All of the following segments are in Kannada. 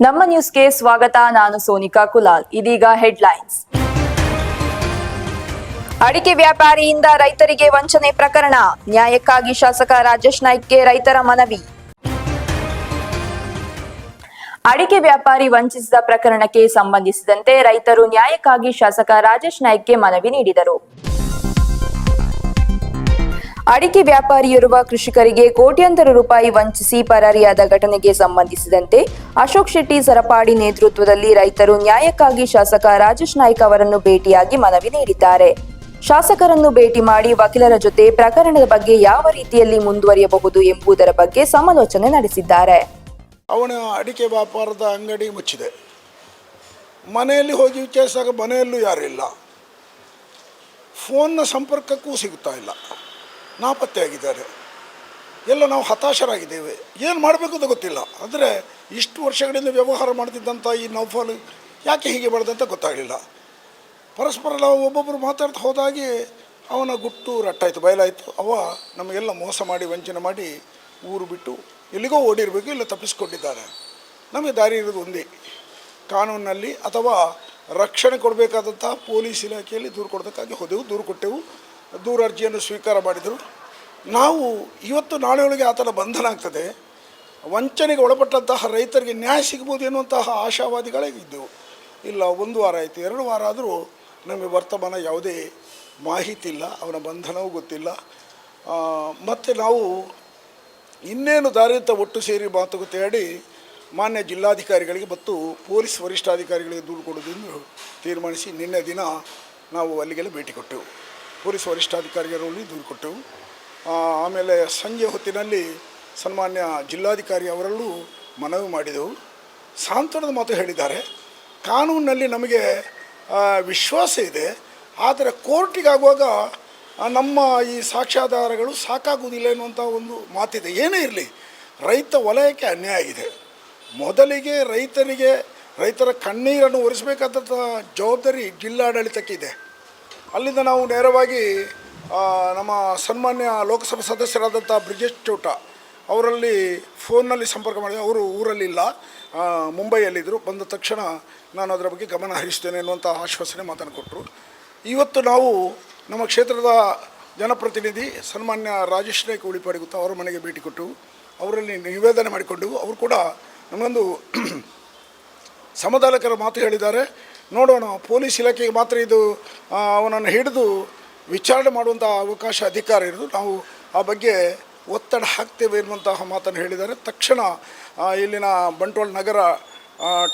ನಮ್ಮ ನ್ಯೂಸ್ಗೆ ಸ್ವಾಗತ. ನಾನು ಸೋನಿಕಾ ಕುಲಾಲ್. ಇದೀಗ ಹೆಡ್ಲೈನ್ಸ್. ಅಡಿಕೆ ವ್ಯಾಪಾರಿಯಿಂದ ರೈತರಿಗೆ ವಂಚನೆ ಪ್ರಕರಣ, ನ್ಯಾಯಕ್ಕಾಗಿ ಶಾಸಕ ರಾಜೇಶ್ ನಾಯ್ಕ್ಗೆ ರೈತರ ಮನವಿ. ಅಡಿಕೆ ವ್ಯಾಪಾರಿ ವಂಚಿಸಿದ ಪ್ರಕರಣಕ್ಕೆ ಸಂಬಂಧಿಸಿದಂತೆ ರೈತರು ನ್ಯಾಯಕ್ಕಾಗಿ ಶಾಸಕ ರಾಜೇಶ್ ನಾಯ್ಕ್ಗೆ ಮನವಿ ನೀಡಿದರು. ಅಡಿಕೆ ವ್ಯಾಪಾರಿಯೋರ್ವ ಕೃಷಿಕರಿಗೆ ಕೋಟ್ಯಾಂತರ ರೂಪಾಯಿ ವಂಚಿಸಿ ಪರಾರಿಯಾದ ಘಟನೆಗೆ ಸಂಬಂಧಿಸಿದಂತೆ ಅಶೋಕ್ ಶೆಟ್ಟಿ ಸರಪಾಡಿ ನೇತೃತ್ವದಲ್ಲಿ ರೈತರು ನ್ಯಾಯಕ್ಕಾಗಿ ಶಾಸಕ ರಾಜೇಶ್ ನಾಯ್ಕ್ ಅವರನ್ನು ಭೇಟಿಯಾಗಿ ಮನವಿ ನೀಡಿದ್ದಾರೆ. ಶಾಸಕರನ್ನು ಭೇಟಿ ಮಾಡಿ ವಕೀಲರ ಜೊತೆ ಪ್ರಕರಣದ ಬಗ್ಗೆ ಯಾವ ರೀತಿಯಲ್ಲಿ ಮುಂದುವರಿಯಬಹುದು ಎಂಬುದರ ಬಗ್ಗೆ ಸಮಾಲೋಚನೆ ನಡೆಸಿದ್ದಾರೆ. ಅವನ ಅಡಿಕೆ ವ್ಯಾಪಾರದ ಅಂಗಡಿ ಮುಚ್ಚಿದೆ. ಮನೆಯಲ್ಲಿ ಹೋಗಿ ವಿಚಾರಿಸಿದಾಗ ಮನೆಯಲ್ಲೂ ಯಾರಿಲ್ಲ, ಫೋನ್ನ ಸಂಪರ್ಕಕ್ಕೂ ಸಿಗುತ್ತಾ ಇಲ್ಲ, ನಾಪತ್ತೆಯಾಗಿದ್ದಾರೆ. ಎಲ್ಲ ನಾವು ಹತಾಶರಾಗಿದ್ದೇವೆ. ಏನು ಮಾಡಬೇಕು ಅಂತ ಗೊತ್ತಿಲ್ಲ. ಅಂದರೆ ಇಷ್ಟು ವರ್ಷಗಳಿಂದ ವ್ಯವಹಾರ ಮಾಡ್ತಿದ್ದಂಥ ಈ ನೌಫಲ್ ಯಾಕೆ ಹೀಗೆ ಮಾಡಿದಂತ ಗೊತ್ತಾಗಲಿಲ್ಲ. ಪರಸ್ಪರ ನಾವು ಒಬ್ಬೊಬ್ಬರು ಮಾತಾಡ್ತಾ ಹೋದಾಗೆ ಅವನ ಗುಟ್ಟು ರಟ್ಟಾಯಿತು, ಬಯಲಾಯಿತು. ಅವ ನಮಗೆಲ್ಲ ಮೋಸ ಮಾಡಿ ವಂಚನೆ ಮಾಡಿ ಊರು ಬಿಟ್ಟು ಎಲ್ಲಿಗೋ ಓಡಿರಬೇಕು, ಇಲ್ಲ ತಪ್ಪಿಸ್ಕೊಂಡಿದ್ದಾರೆ. ನಮಗೆ ದಾರಿ ಇರೋದು ಒಂದೇ, ಕಾನೂನಿನಲ್ಲಿ ಅಥವಾ ರಕ್ಷಣೆ ಕೊಡಬೇಕಾದಂಥ ಪೊಲೀಸ್ ಇಲಾಖೆಯಲ್ಲಿ ದೂರು ಕೊಡೋದಕ್ಕಾಗಿ ಹೋದೆವು. ದೂರು ಕೊಟ್ಟೆವು. ದೂರ ಅರ್ಜಿಯನ್ನು ಸ್ವೀಕಾರ ಮಾಡಿದರು. ನಾವು ಇವತ್ತು ನಾಳೆಯೊಳಗೆ ಆತನ ಬಂಧನ ಆಗ್ತದೆ, ವಂಚನೆಗೆ ಒಳಪಟ್ಟಂತಹ ರೈತರಿಗೆ ನ್ಯಾಯ ಸಿಗ್ಬೋದು ಎನ್ನುವಂತಹ ಆಶಾವಾದಿಗಳೇ ಇದ್ದೆವು. ಇಲ್ಲ, 1 ವಾರ ಆಯಿತು, 2 ವಾರ ಆದರೂ ನಮಗೆ ವರ್ತಮಾನ ಯಾವುದೇ ಮಾಹಿತಿ ಇಲ್ಲ, ಅವನ ಬಂಧನವೂ ಗೊತ್ತಿಲ್ಲ. ಮತ್ತು ನಾವು ಇನ್ನೇನು ದಾರಿ ಅಂತ ಒಟ್ಟು ಸೇರಿ ಮಾತುಕತೆ ಆಡಿ ಮಾನ್ಯ ಜಿಲ್ಲಾಧಿಕಾರಿಗಳಿಗೆ ಮತ್ತು ಪೊಲೀಸ್ ವರಿಷ್ಠಾಧಿಕಾರಿಗಳಿಗೆ ದೂರು ಕೊಡೋದನ್ನು ತೀರ್ಮಾನಿಸಿ ನಿನ್ನೆ ದಿನ ನಾವು ಅಲ್ಲಿಗೆಲ್ಲ ಭೇಟಿ ಕೊಟ್ಟೆವು. ಪೊಲೀಸ್ ವರಿಷ್ಠಾಧಿಕಾರಿಗಳಲ್ಲಿ ದೂರು ಕೊಟ್ಟೆವು. ಆಮೇಲೆ ಸಂಜೆ ಹೊತ್ತಿನಲ್ಲಿ ಸನ್ಮಾನ್ಯ ಜಿಲ್ಲಾಧಿಕಾರಿ ಅವರಲ್ಲೂ ಮನವಿ ಮಾಡಿದೆವು. ಸಾಂತ್ವನದ ಮಾತು ಹೇಳಿದ್ದಾರೆ. ಕಾನೂನಿನಲ್ಲಿ ನಮಗೆ ವಿಶ್ವಾಸ ಇದೆ, ಆದರೆ ಕೋರ್ಟಿಗಾಗುವಾಗ ನಮ್ಮ ಈ ಸಾಕ್ಷ್ಯಾಧಾರಗಳು ಸಾಕಾಗುವುದಿಲ್ಲ ಎನ್ನುವಂಥ ಒಂದು ಮಾತಿದೆ. ಏನೇ ಇರಲಿ, ರೈತ ವಲಯಕ್ಕೆ ಅನ್ಯಾಯ ಆಗಿದೆ. ಮೊದಲಿಗೆ ರೈತರ ಕಣ್ಣೀರನ್ನು ಒರೆಸಬೇಕಾದಂಥ ಜವಾಬ್ದಾರಿ ಜಿಲ್ಲಾಡಳಿತಕ್ಕಿದೆ. ಅಲ್ಲಿಂದ ನಾವು ನೇರವಾಗಿ ನಮ್ಮ ಸನ್ಮಾನ್ಯ ಲೋಕಸಭಾ ಸದಸ್ಯರಾದಂಥ ಬ್ರಿಜೇಶ್ ಚೌಟ ಅವರಲ್ಲಿ ಫೋನ್ನಲ್ಲಿ ಸಂಪರ್ಕ ಮಾಡಿದೆ. ಅವರು ಊರಲ್ಲಿಲ್ಲ, ಮುಂಬೈಯಲ್ಲಿದ್ದರು. ಬಂದ ತಕ್ಷಣ ನಾನು ಅದರ ಬಗ್ಗೆ ಗಮನ ಹರಿಸ್ತೇನೆ ಎನ್ನುವಂಥ ಆಶ್ವಾಸನೆ ಮಾತನ್ನು ಕೊಟ್ಟರು. ಇವತ್ತು ನಾವು ನಮ್ಮ ಕ್ಷೇತ್ರದ ಜನಪ್ರತಿನಿಧಿ ಸನ್ಮಾನ್ಯ ರಾಜೇಶ್ ನಾಯ್ಕ್ ಉಳಿಪಾಡಿಗುತ್ತಾ ಅವರ ಮನೆಗೆ ಭೇಟಿ ಕೊಟ್ಟು ಅವರಲ್ಲಿ ನಿವೇದನೆ ಮಾಡಿಕೊಂಡೆವು. ಅವರು ಕೂಡ ನಮಗೊಂದು ಸಮಾಧಾನಕರ ಮಾತು ಹೇಳಿದ್ದಾರೆ. ನೋಡೋಣ, ಪೊಲೀಸ್ ಇಲಾಖೆಗೆ ಮಾತ್ರ ಇದು ಅವನನ್ನು ಹಿಡಿದು ವಿಚಾರಣೆ ಮಾಡುವಂಥ ಅವಕಾಶ ಅಧಿಕಾರ ಇರೋದು, ನಾವು ಆ ಬಗ್ಗೆ ಒತ್ತಡ ಹಾಕ್ತೇವೆ ಎನ್ನುವಂತಹ ಮಾತನ್ನು ಹೇಳಿದ್ದಾರೆ. ತಕ್ಷಣ ಇಲ್ಲಿನ ಬಂಟ್ವಾಳ ನಗರ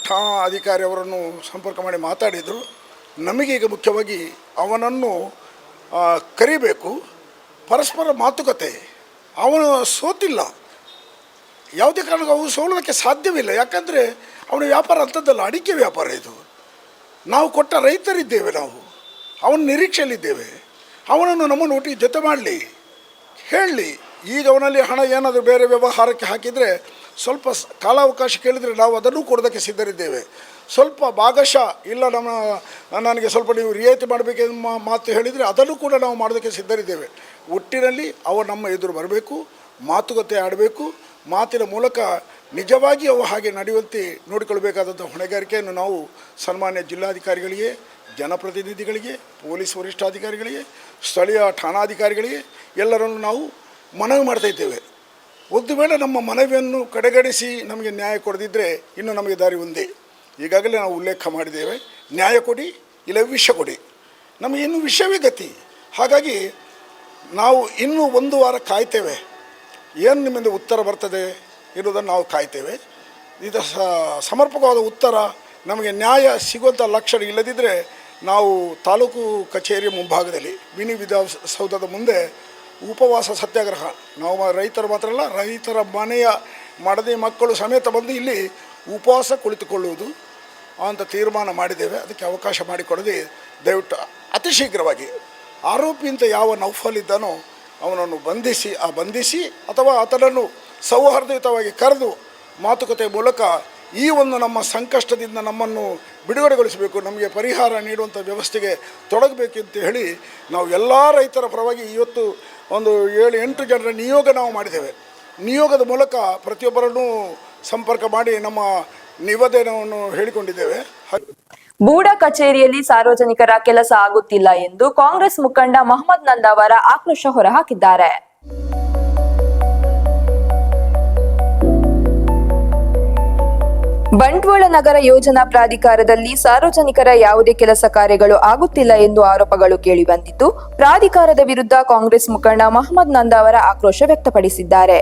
ಠಾಣಾ ಅಧಿಕಾರಿ ಅವರನ್ನು ಸಂಪರ್ಕ ಮಾಡಿ ಮಾತಾಡಿದರು. ನಮಗೀಗ ಮುಖ್ಯವಾಗಿ ಅವನನ್ನು ಕರಿಬೇಕು, ಪರಸ್ಪರ ಮಾತುಕತೆ. ಅವನು ಸೋತಿಲ್ಲ, ಯಾವುದೇ ಕಾರಣಕ್ಕೂ ಅವನು ಸೋಲೋದಕ್ಕೆ ಸಾಧ್ಯವಿಲ್ಲ. ಯಾಕಂದರೆ ಅವನ ವ್ಯಾಪಾರ ಅಂಥದ್ದಲ್ಲ, ಅಡಿಕೆ ವ್ಯಾಪಾರ ಇದು. ನಾವು ಕೊಟ್ಟ ರೈತರಿದ್ದೇವೆ, ನಾವು ಅವನ ನಿರೀಕ್ಷೆಯಲ್ಲಿದ್ದೇವೆ. ಅವನನ್ನು ನಮ್ಮನ್ನು ಒಟ್ಟಿಗೆ ಜೊತೆ ಮಾಡಲಿ, ಹೇಳಲಿ. ಈಗ ಅವನಲ್ಲಿ ಹಣ ಏನಾದರೂ ಬೇರೆ ವ್ಯವಹಾರಕ್ಕೆ ಹಾಕಿದರೆ ಸ್ವಲ್ಪ ಕಾಲಾವಕಾಶ ಕೇಳಿದರೆ ನಾವು ಅದನ್ನು ಕೊಡೋದಕ್ಕೆ ಸಿದ್ಧರಿದ್ದೇವೆ. ಸ್ವಲ್ಪ ಭಾಗಶಃ ಇಲ್ಲ, ನನಗೆ ಸ್ವಲ್ಪ ನೀವು ರಿಯಾಯಿತಿ ಮಾಡಬೇಕೆಂದು ಮಾತು ಹೇಳಿದರೆ ಅದನ್ನು ಕೂಡ ನಾವು ಮಾಡೋದಕ್ಕೆ ಸಿದ್ಧರಿದ್ದೇವೆ. ಒಟ್ಟಿನಲ್ಲಿ ಅವ ನಮ್ಮ ಎದುರು ಬರಬೇಕು, ಮಾತುಕತೆ ಆಡಬೇಕು. ಮಾತಿನ ಮೂಲಕ ನಿಜವಾಗಿ ಅವು ಹಾಗೆ ನಡೆಯುವಂತೆ ನೋಡಿಕೊಳ್ಬೇಕಾದಂಥ ಹೊಣೆಗಾರಿಕೆಯನ್ನು ನಾವು ಸನ್ಮಾನ್ಯ ಜಿಲ್ಲಾಧಿಕಾರಿಗಳಿಗೆ, ಜನಪ್ರತಿನಿಧಿಗಳಿಗೆ, ಪೊಲೀಸ್ ವರಿಷ್ಠಾಧಿಕಾರಿಗಳಿಗೆ, ಸ್ಥಳೀಯ ಠಾಣಾಧಿಕಾರಿಗಳಿಗೆ ಎಲ್ಲರನ್ನು ನಾವು ಮನವಿ ಮಾಡ್ತಾಯಿದ್ದೇವೆ. ಒಂದು ವೇಳೆ ನಮ್ಮ ಮನವಿಯನ್ನು ಕಡೆಗಣಿಸಿ ನಮಗೆ ನ್ಯಾಯ ಕೊಡದಿದ್ದರೆ ಇನ್ನು ನಮಗೆ ದಾರಿ ಒಂದೇ. ಈಗಾಗಲೇ ನಾವು ಉಲ್ಲೇಖ ಮಾಡಿದ್ದೇವೆ, ನ್ಯಾಯ ಕೊಡಿ ಇಲ್ಲ ವಿಷ ಕೊಡಿ. ನಮಗೆ ಇನ್ನೂ ವಿಷಯವೇ ಗತಿ. ಹಾಗಾಗಿ ನಾವು ಇನ್ನೂ 1 ವಾರ ಕಾಯ್ತೇವೆ. ಏನು ನಿಮ್ಮಿಂದ ಉತ್ತರ ಬರ್ತದೆ ಇರುವುದನ್ನು ನಾವು ಕಾಯ್ತೇವೆ. ಇದು ಸಮರ್ಪಕವಾದ ಉತ್ತರ, ನಮಗೆ ನ್ಯಾಯ ಸಿಗುವಂಥ ಲಕ್ಷಣ ಇಲ್ಲದಿದ್ದರೆ ನಾವು ತಾಲೂಕು ಕಚೇರಿಯ ಮುಂಭಾಗದಲ್ಲಿ ಮಿನಿ ವಿಧಾನಸೌಧದ ಮುಂದೆ ಉಪವಾಸ ಸತ್ಯಾಗ್ರಹ, ನಾವು ರೈತರು ಮಾತ್ರ ಅಲ್ಲ, ರೈತರ ಮನೆಯ ಮಡದಿ ಮಕ್ಕಳು ಸಮೇತ ಬಂದು ಇಲ್ಲಿ ಉಪವಾಸ ಕುಳಿತುಕೊಳ್ಳುವುದು ಅಂತ ತೀರ್ಮಾನ ಮಾಡಿದ್ದೇವೆ. ಅದಕ್ಕೆ ಅವಕಾಶ ಮಾಡಿಕೊಡದೆ ದಯವಿಟ್ಟು ಅತಿ ಶೀಘ್ರವಾಗಿ ಆರೋಪಿಯಿಂದ ಯಾವ ನೌಫಲ್ ಇದ್ದಾನೋ ಅವನನ್ನು ಬಂಧಿಸಿ ಅಥವಾ ಆತನನ್ನು ಸೌಹಾರ್ದಯುತವಾಗಿ ಕರೆದು ಮಾತುಕತೆ ಮೂಲಕ ಈ ಒಂದು ನಮ್ಮ ಸಂಕಷ್ಟದಿಂದ ನಮ್ಮನ್ನು ಬಿಡುಗಡೆಗೊಳಿಸಬೇಕು, ನಮಗೆ ಪರಿಹಾರ ನೀಡುವಂಥ ವ್ಯವಸ್ಥೆಗೆ ತೊಡಗಬೇಕಂತ ಹೇಳಿ ನಾವು ಎಲ್ಲ ರೈತರ ಪರವಾಗಿ ಇವತ್ತು ಒಂದು 7-8 ಜನರ ನಿಯೋಗ ನಾವು ಮಾಡಿದ್ದೇವೆ. ನಿಯೋಗದ ಮೂಲಕ ಪ್ರತಿಯೊಬ್ಬರನ್ನು ಸಂಪರ್ಕ ಮಾಡಿ ನಮ್ಮ ನಿವೇದನೆಯನ್ನು ಹೇಳಿಕೊಂಡಿದ್ದೇವೆ. ಬೂಡ ಕಚೇರಿಯಲ್ಲಿ ಸಾರ್ವಜನಿಕರ ಕೆಲಸ ಆಗುತ್ತಿಲ್ಲ ಎಂದು ಕಾಂಗ್ರೆಸ್ ಮುಖಂಡ ಮಹಮ್ಮದ್ ನಂದಾವರ ಆಕ್ರೋಶ ಹೊರಹಾಕಿದ್ದಾರೆ. ಬಂಟ್ವಾಳ ನಗರ ಯೋಜನಾ ಪ್ರಾಧಿಕಾರದಲ್ಲಿ ಸಾರ್ವಜನಿಕರ ಯಾವುದೇ ಕೆಲಸ ಕಾರ್ಯಗಳು ಆಗುತ್ತಿಲ್ಲ ಎಂದು ಆರೋಪಗಳು ಕೇಳಿಬಂದಿದ್ದು, ಪ್ರಾಧಿಕಾರದ ವಿರುದ್ಧ ಕಾಂಗ್ರೆಸ್ ಮುಖಂಡ ಮಹಮ್ಮದ್ ನಂದಾವರ ಆಕ್ರೋಶ ವ್ಯಕ್ತಪಡಿಸಿದ್ದಾರೆ.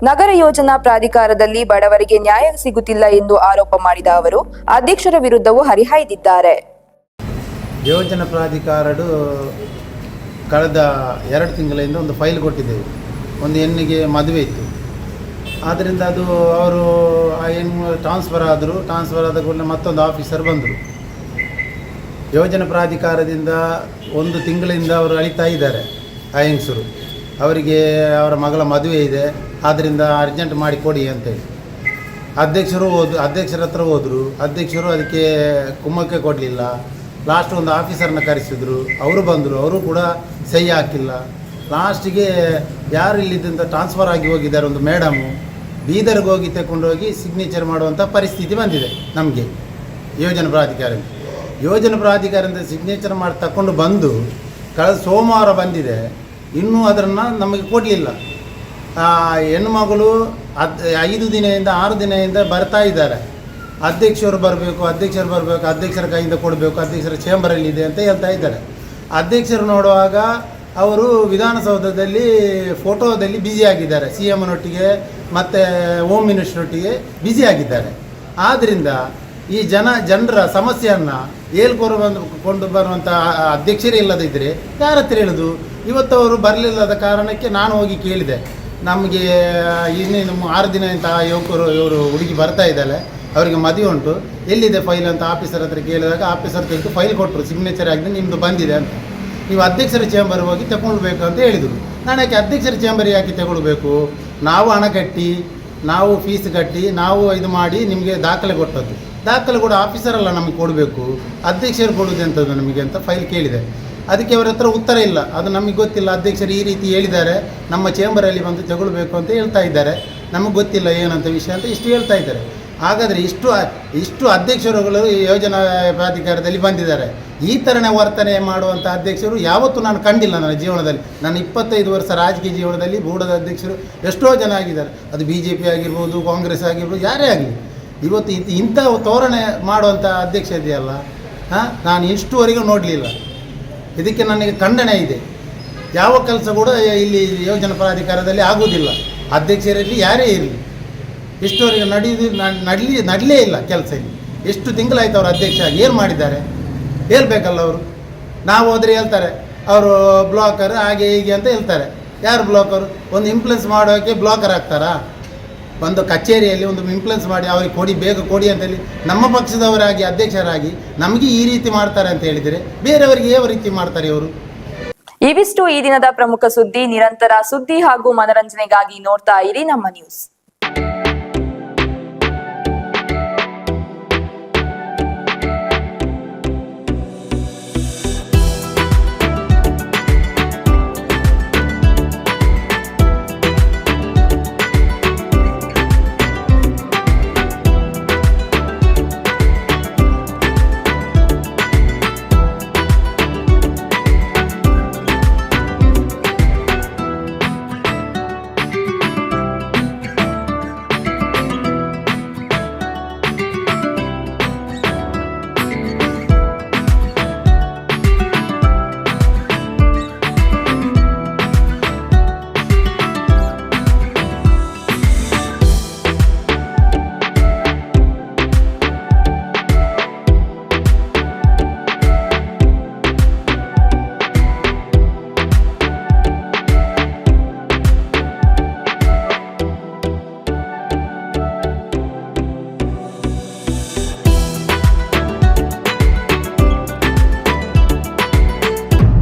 ನಗರ ಯೋಜನಾ ಪ್ರಾಧಿಕಾರದಲ್ಲಿ ಬಡವರಿಗೆ ನ್ಯಾಯ ಸಿಗುತ್ತಿಲ್ಲ ಎಂದು ಆರೋಪ ಮಾಡಿದ ಅವರು ಅಧ್ಯಕ್ಷರ ವಿರುದ್ಧವೂ ಹರಿಹಾಯ್ದಿದ್ದಾರೆ. ಯೋಜನಾ ಪ್ರಾಧಿಕಾರಡು ಕಳೆದ 2 ತಿಂಗಳಿಂದ ಒಂದು ಫೈಲ್ ಕೊಟ್ಟಿದ್ದೇವೆ. ಒಂದು ಹೆಣ್ಣಿಗೆ ಮದುವೆ ಇತ್ತು, ಆದ್ದರಿಂದ ಅದು ಅವರು ಆ ಹೆಣ್ಣು ಟ್ರಾನ್ಸ್ಫರ್ ಆದ ಕೂಡಲೇ ಮತ್ತೊಂದು ಆಫೀಸರ್ ಬಂದರು. ಯೋಜನಾ ಪ್ರಾಧಿಕಾರದಿಂದ 1 ತಿಂಗಳಿಂದ ಅವರು ಅಳಿತಾ ಇದ್ದಾರೆ. ಆ ಹೆಂಗಸರು ಅವರಿಗೆ ಅವರ ಮಗಳ ಮದುವೆ ಇದೆ, ಆದ್ದರಿಂದ ಅರ್ಜೆಂಟ್ ಮಾಡಿ ಕೊಡಿ ಅಂತೇಳಿ ಅಧ್ಯಕ್ಷರ ಹತ್ರ ಹೋದರು. ಅಧ್ಯಕ್ಷರು ಅದಕ್ಕೆ ಕುಮ್ಮಕ್ಕೆ ಕೊಡಲಿಲ್ಲ. ಲಾಸ್ಟ್ ಒಂದು ಆಫೀಸರ್ನ ಕರೆಸಿದ್ರು, ಅವರು ಬಂದರು, ಅವರು ಕೂಡ ಸಹಿ ಹಾಕಿಲ್ಲ. ಲಾಸ್ಟಿಗೆ ಯಾರು ಇಲ್ಲಿದ್ದಂತ ಟ್ರಾನ್ಸ್ಫರ್ ಆಗಿ ಹೋಗಿದ್ದಾರೆ ಒಂದು ಮೇಡಮು, ಬೀದರ್ಗೆ ಹೋಗಿ ತಗೊಂಡೋಗಿ ಸಿಗ್ನೇಚರ್ ಮಾಡುವಂಥ ಪರಿಸ್ಥಿತಿ ಬಂದಿದೆ. ನಮಗೆ ಯೋಜನಾ ಪ್ರಾಧಿಕಾರದಿಂದ ಸಿಗ್ನೇಚರ್ ಮಾಡಿ ತಗೊಂಡು ಬಂದು ಕಳೆದ ಸೋಮವಾರ ಬಂದಿದೆ, ಇನ್ನೂ ಅದನ್ನು ನಮಗೆ ಕೊಡಲಿಲ್ಲ. ಹೆಣ್ಣು ಮಗಳು 5 ದಿನದಿಂದ 6 ದಿನದಿಂದ ಬರ್ತಾ ಇದ್ದಾರೆ. ಅಧ್ಯಕ್ಷರು ಬರಬೇಕು, ಅಧ್ಯಕ್ಷರ ಕೈಯಿಂದ ಕೊಡಬೇಕು, ಅಧ್ಯಕ್ಷರ ಚೇಂಬರಲ್ಲಿದೆ ಅಂತ ಹೇಳ್ತಾ ಇದ್ದಾರೆ. ಅಧ್ಯಕ್ಷರು ನೋಡುವಾಗ ಅವರು ವಿಧಾನಸೌಧದಲ್ಲಿ ಫೋಟೋದಲ್ಲಿ ಬ್ಯುಸಿಯಾಗಿದ್ದಾರೆ, ಸಿ ಎಮ್ನೊಟ್ಟಿಗೆ ಮತ್ತು ಹೋಮ್ ಮಿನಿಸ್ಟ್ರೊಟ್ಟಿಗೆ ಬ್ಯುಸಿಯಾಗಿದ್ದಾರೆ. ಆದ್ದರಿಂದ ಈ ಜನರ ಸಮಸ್ಯೆಯನ್ನು ಕೊಂಡು ಬರುವಂಥ ಅಧ್ಯಕ್ಷರೇ ಇಲ್ಲದಿದ್ದರೆ ಯಾರ ಹತ್ರ ಹೇಳೋದು? ಇವತ್ತು ಅವರು ಬರಲಿಲ್ಲದ ಕಾರಣಕ್ಕೆ ನಾನು ಹೋಗಿ ಕೇಳಿದೆ, ನಮಗೆ ಇನ್ನೇನು 6 ದಿನ ಅಂತ ಇವರು ಹುಡುಗಿ ಬರ್ತಾ ಇದ್ದಾಳೆ, ಅವರಿಗೆ ಮದುವೆ ಉಂಟು, ಎಲ್ಲಿದೆ ಫೈಲ್ ಅಂತ ಆಫೀಸರ್ ಹತ್ರ ಕೇಳಿದಾಗ ಆಫೀಸರ್ ತೆಗೆದು ಫೈಲ್ ಕೊಟ್ಟರು, ಸಿಗ್ನೇಚರ್ ಆಗಿದೆ, ನಿಮ್ಮದು ಬಂದಿದೆ ಅಂತ. ನೀವು ಅಧ್ಯಕ್ಷರ ಚೇಂಬರ್ ಹೋಗಿ ತಗೊಳ್ಬೇಕು ಅಂತ ಹೇಳಿದರು. ನಾನು ಯಾಕೆ ಅಧ್ಯಕ್ಷರ ಚೇಂಬರಿಗೆ ಯಾಕೆ ತಗೊಳ್ಬೇಕು? ನಾವು ಹಣ ಕಟ್ಟಿ, ನಾವು ಫೀಸ್ ಕಟ್ಟಿ, ನಾವು ಇದು ಮಾಡಿ ನಿಮಗೆ ದಾಖಲೆ ಕೊಟ್ಟದ್ದು. ದಾಖಲೆ ಕೂಡ ಆಫೀಸರಲ್ಲ ನಮಗೆ ಕೊಡಬೇಕು, ಅಧ್ಯಕ್ಷರು ಕೊಡೋದೆಂಥದ್ದು ನಮಗೆ ಅಂತ ಫೈಲ್ ಕೇಳಿದೆ. ಅದಕ್ಕೆ ಅವರ ಹತ್ರ ಉತ್ತರ ಇಲ್ಲ. ಅದು ನಮಗೆ ಗೊತ್ತಿಲ್ಲ, ಅಧ್ಯಕ್ಷರು ಈ ರೀತಿ ಹೇಳಿದ್ದಾರೆ, ನಮ್ಮ ಚೇಂಬರಲ್ಲಿ ಬಂದು ತಗೊಳ್ಬೇಕು ಅಂತ ಹೇಳ್ತಾ ಇದ್ದಾರೆ, ನಮಗೆ ಗೊತ್ತಿಲ್ಲ ಏನಂತ ವಿಷಯ ಅಂತ ಇಷ್ಟು ಹೇಳ್ತಾ ಇದ್ದಾರೆ. ಹಾಗಾದರೆ ಇಷ್ಟು ಅಧ್ಯಕ್ಷರುಗಳು ಯೋಜನಾ ಪ್ರಾಧಿಕಾರದಲ್ಲಿ ಬಂದಿದ್ದಾರೆ. ಈ ಥರನೇ ವರ್ತನೆ ಮಾಡುವಂಥ ಅಧ್ಯಕ್ಷರು ಯಾವತ್ತೂ ನಾನು ಕಂಡಿಲ್ಲ ನನ್ನ ಜೀವನದಲ್ಲಿ. ನನ್ನ 25 ವರ್ಷ ರಾಜಕೀಯ ಜೀವನದಲ್ಲಿ ಬೂಡದ ಅಧ್ಯಕ್ಷರು ಎಷ್ಟೋ ಜನ ಆಗಿದ್ದಾರೆ. ಅದು BJP ಆಗಿರ್ಬೋದು, ಕಾಂಗ್ರೆಸ್ ಆಗಿರ್ಬೋದು, ಯಾರೇ ಆಗಲಿ. ಇವತ್ತು ಇಂಥ ತೋರಣೆ ಮಾಡುವಂಥ ಅಧ್ಯಕ್ಷ ಇದೆಯಲ್ಲ, ನಾನು ಇಷ್ಟುವರೆಗೂ ನೋಡಲಿಲ್ಲ. ಇದಕ್ಕೆ ನನಗೆ ಖಂಡನೆ ಇದೆ. ಯಾವ ಕೆಲಸ ಕೂಡ ಇಲ್ಲಿ ಯೋಜನಾ ಪ್ರಾಧಿಕಾರದಲ್ಲಿ ಆಗುವುದಿಲ್ಲ, ಅಧ್ಯಕ್ಷರಲ್ಲಿ ಯಾರೇ ಇರಲಿ. ಇಷ್ಟುವರೆಗೆ ನಡಲೇ ಇಲ್ಲ ಕೆಲಸ. ಇಲ್ಲಿ ಎಷ್ಟು ತಿಂಗಳಾಯ್ತು ಅವರು ಅಧ್ಯಕ್ಷ ಆಗಿ, ಏನು ಮಾಡಿದ್ದಾರೆ ಹೇಳ್ಬೇಕಲ್ಲ ಅವರು. ನಾವು ಹೋದರೆ ಹೇಳ್ತಾರೆ ಅವರು ಬ್ಲಾಕರ್ ಹಾಗೆ ಹೀಗೆ ಅಂತ ಹೇಳ್ತಾರೆ. ಯಾರು ಬ್ಲಾಕರು? ಒಂದು ಇಂಪ್ಲೆನ್ಸ್ ಮಾಡೋಕ್ಕೆ ಬ್ಲಾಕರ್ ಆಗ್ತಾರಾ? ಒಂದು ಕಚೇರಿಯಲ್ಲಿ ಒಂದು ಇಂಪ್ಲೆನ್ಸ್ ಮಾಡಿ ಅವ್ರಿಗೆ ಕೊಡಿ, ಬೇಗ ಕೊಡಿ ಅಂತೇಳಿ ನಮ್ಮ ಪಕ್ಷದವರಾಗಿ ಅಧ್ಯಕ್ಷರಾಗಿ ನಮಗೆ ಈ ರೀತಿ ಮಾಡ್ತಾರೆ ಅಂತ ಹೇಳಿದರೆ ಬೇರೆಯವರಿಗೆ ಯಾವ ರೀತಿ ಮಾಡ್ತಾರೆ ಇವರು? ಇವಿಷ್ಟು ಈ ದಿನದ ಪ್ರಮುಖ ಸುದ್ದಿ. ನಿರಂತರ ಸುದ್ದಿ ಹಾಗೂ ಮನರಂಜನೆಗಾಗಿ ನೋಡ್ತಾ ಇರಿ ನಮ್ಮ news.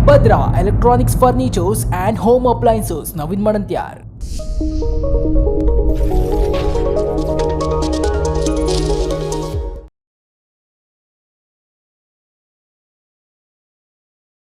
Badra Electronics Furnitures and Home Appliances, Navin Madantyar.